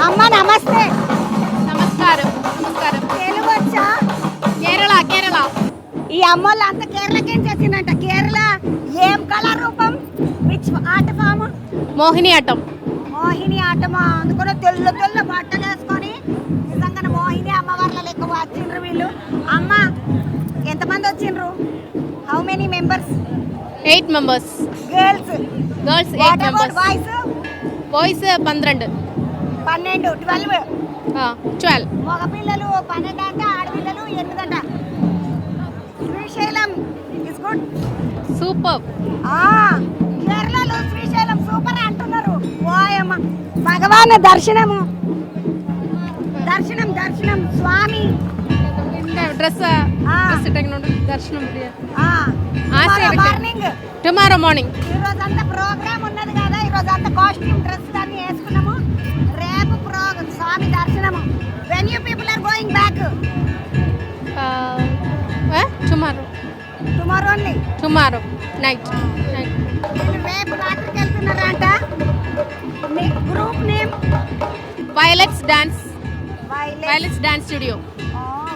అమ్మ నమస్తే. నమస్కారం. నమస్కారం. తెలుగు వచ్చా? కేరళ. కేరళ. ఈ అమ్మోళ్ళు అంతా కేరళకేం చేసిందంట. కేరళ ఏం కళారూపం? Which art form? Mohiniyattam. మోహిని ఆటమా? అందుకని తెల్ల తెల్ల బట్టలు వేసుకొని నిజంగా మోహిని అమ్మవార్ల లెక్క వచ్చిండ్రు వీళ్ళు. అమ్మ ఎంతమంది వచ్చిండ్రు? How many members? 8 members. Girls. Girls 8 members. Boys? Boys 12. 12. 12. మగ పిల్లలు 12 అంట, ఆడపిల్లలు 8 అంట. Srisailam is good. Superb. కేరళలో శ్రీశైలం సూపర్ అంటున్నారు. ఓయమ్మ భగవాన్ దర్శనము. దర్శనం దర్శనం స్వామి Dress దర్శనం. Morning tomorrow morning. ఈ రోజు అంతా ప్రోగ్రామ్ ఉన్నది కదా. ఈ రోజు అంతా కాస్ట్యూమ్ డ్రెస్ అన్ని వేసుకున్నాము. రేపు ప్రోగ్రామ్ స్వామి దర్శనము. When you people are going back? Tomorrow only. Tomorrow night. రేపు రాత్రికి వెళ్తున్నారంట. Group name violets dance. Violets violets dance studio.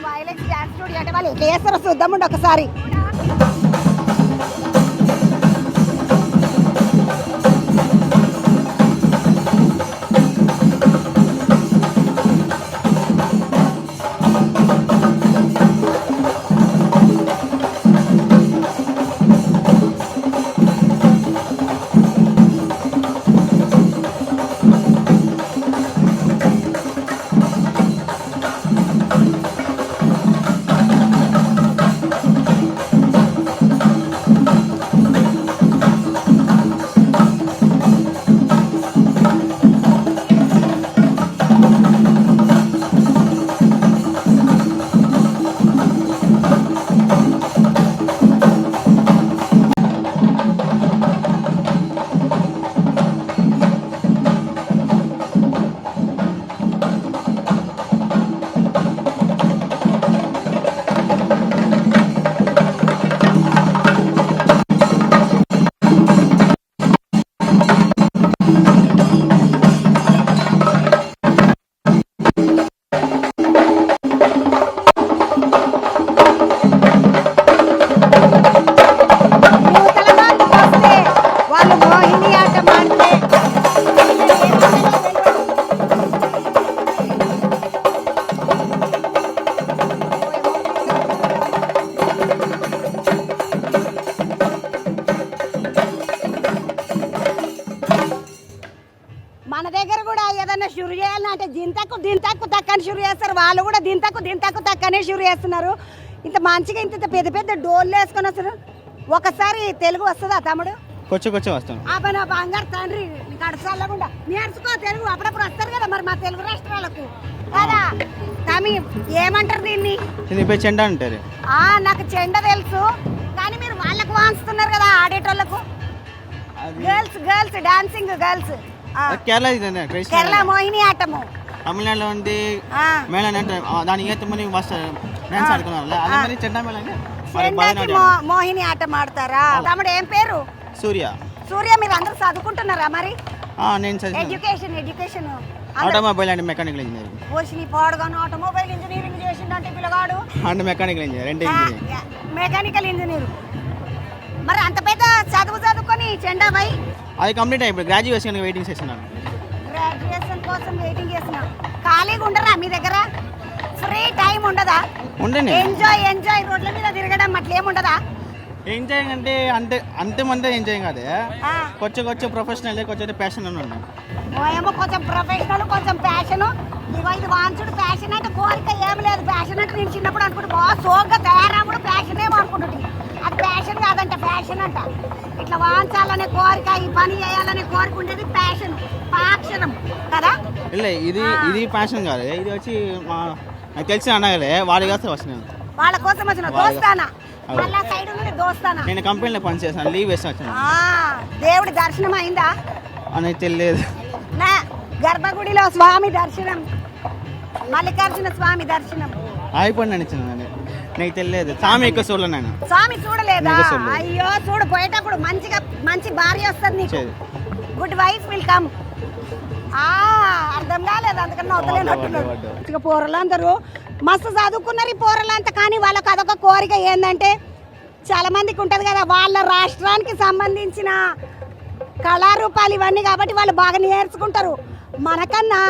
Violets dance studio అంటే వాళ్ళు ఎట్లా చేస్తారో చూద్దామండి ఒకసారి. మన దగ్గర కూడా ఏదైనా షురు చేయాలంటే దింతకు తక్కని షురు చేస్తారు. వాళ్ళు కూడా దింతకు తక్కనే షురు చేస్తున్నారు. ఇంత మంచిగా ఇంత పెద్ద పెద్ద డోర్లు వేసుకొని వస్తారు. ఒకసారి తెలుగు వస్తుందా తమ్ముడు? కొంచెం వస్తాను. నా బంగారు తండ్రి నీకు అడసల్లకుండా నేర్చుకో తెలుగు. అప్పుడప్పుడు వస్తారు కదా మరి మా తెలుగు రాష్ట్రాలకు కదా. తమి ఏమంటారు దీన్ని? చెండ అంటారు. నాకు చెండ తెలుసు కానీ మీరు వాళ్ళకు వాంచుతున్నారు కదా ఆడేటోళ్ళకు. Girls dancing girls. Kerala Mohiniyattam. తమిళనాడులో ఉంది మేళం అంటే దానికి మోహిని ఆటం ఆడతారా? తమ్ముడు ఏం పేరు? సూర్య. మీరు అందరూ చదువుకుంటున్నారా మరి? నేను education automobile and mechanical engineering. పోషిని పాడుగాను ఆటోమొబైల్ ఇంజనీరింగ్ చేసిందంటే పిల్లగాడు and mechanical engineer. Mechanical engineer. మరి అంత పెద్ద చదువుకొని చెండా బై అది కంప్లీట్ అయిపోయింది. గ్రాడ్యుయేషన్ వెయిటింగ్ చేస్తున్నాను. గ్రాడ్యుయేషన్ కోసం వెయిటింగ్ చేస్తున్నా. ఖాళీగా ఉండరా మీ దగ్గర? ఫ్రీ టైం ఉండదా? ఉండండి. ఎంజాయ్ రోడ్ల మీద తిరగడం అట్లేముండదా? ఎంజాయ్ అంటే అంతే ఎంజాయ్ కాదు. కొంచెం ప్రొఫెషనల్ కొంచెం ప్యాషన్ అని ఉన్నాను. ఏమో కొంచెం ప్రొఫెషనల్ కొంచెం ప్యాషన్. ఇది వాంచుడు ప్యాషన్ అంటే కోరిక ఏం లేదు. ప్యాషన్ అంటే నేను చిన్నప్పుడు అనుకుంటే బాగా సోగ్గా తయారవుడు ప్యాషన్ ఏమో అనుకుంటుంది. అది ప్యాషన్ కాదంట, ఫ్యాషన్ అంట. ఇట్లా వాంచాలనే కోరిక, ఈ పని చేయాలనే కోరిక ఉండేది ప్యాషన్, పాక్షరం కదా. ఇది ప్యాషన్ కాదు. ఇది వచ్చి నాకు తెలిసిన అన్నగలే వాళ్ళ కోసం వచ్చినాను. వాళ్ళ కోసం వచ్చిన దోస్తానా? మళ్ళా సైడ్ నుండి దోస్తానా? నేను కంపెనీలో పని చేస్తాను. లీవ్ వేసి వచ్చాను. దేవుడి దర్శనం అయిందా? అనేది తెలియదు. గర్భగుడిలో స్వామి దర్శనం, మల్లికార్జున స్వామి దర్శనం అయిపోయింది. నీకు తెలియదు. స్వామి ఎక్కువ చూడలేను. స్వామి చూడలేదా? అయ్యో చూడు, పోయేటప్పుడు మంచి భార్య వస్తుంది నీకు. Good wife will come. అర్థం కాలేదు అందుకని నవ్వుతలేనట్టున్నారు ఇక పోరలందరూ మస్తు చదువుకున్నారు ఈ పోరలంతా. కానీ వాళ్ళకి అదొక కోరిక ఏంటంటే చాలా మందికి ఉంటుంది కదా వాళ్ళ రాష్ట్రానికి సంబంధించిన కళారూపాలు ఇవన్నీ, కాబట్టి వాళ్ళు బాగా నేర్చుకుంటారు. మనకన్నా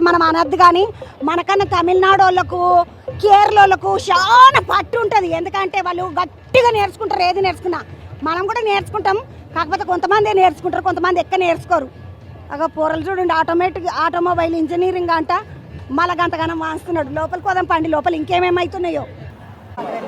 మనం అనద్దు కానీ మనకన్నా తమిళనాడు వాళ్ళకు కేరళ వాళ్ళకు చాలా పట్టు ఉంటుంది. ఎందుకంటే వాళ్ళు గట్టిగా నేర్చుకుంటారు ఏది నేర్చుకున్నా. మనం కూడా నేర్చుకుంటాం, కాకపోతే కొంతమంది నేర్చుకుంటారు, కొంతమంది ఎక్క నేర్చుకోరు. అగ పోరలు చూడండి ఆటోమొబైల్ ఇంజనీరింగ్ అంట మళ్ళీ గంటగానం వాస్తున్నాడు. లోపలికి పోదాం పండి, లోపల ఇంకేమేమవుతున్నాయో.